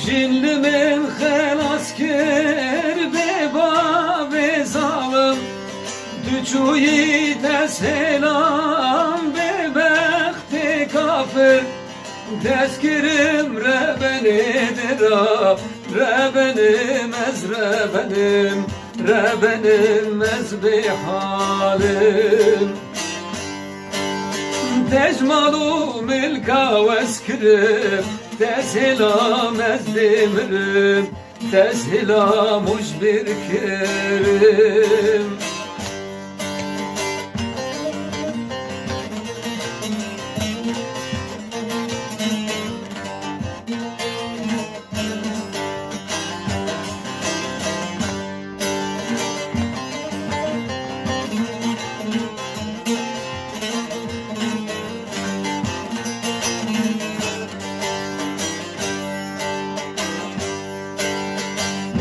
Jinlimin xelas kir beba ve zalim Düçuyi de selam bebekti kafir Tezkirim rebenidir rebenim ez rebenim ez bihalim Tecmalu milka veskirib Tezhilam ez demirim Tezhilam uç bir kirim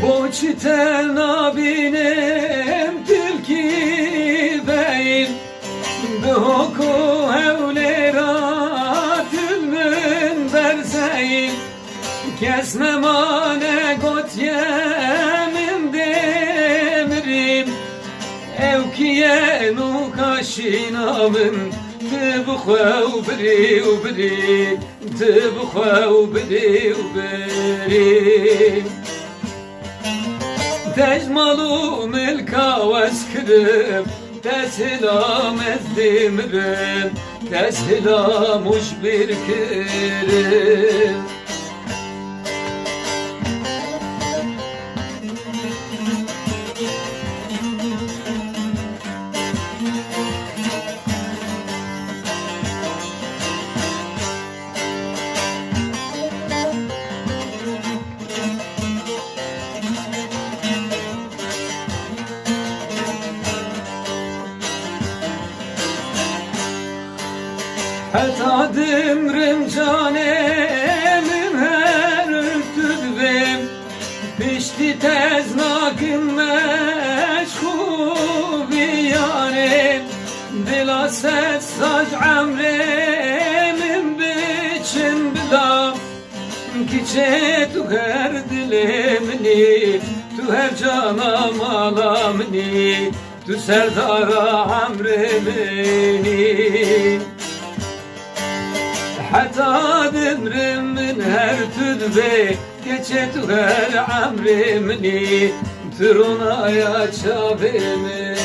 Bu çiten abinem tilki beyim Bihoku hevleratül münberseyim Kesme mane got yemin demirim Evkiye nukaşinamın Tibxev biri u biri Tibxev biri u biri Tecmalu milka veskirib Tezhilam ez demirim Tezhilam uç bir kirim Hatta dimrim canemim her ürtüdüm Pişti teznakim meşhubi yarim Bila ses sac amremin biçim bila Kiçe tu her dilemini Tu her canam alamini Tu serdara amremini Hatta demrimin her tüdbe Geçe tu her amrimni Trunaya çabemini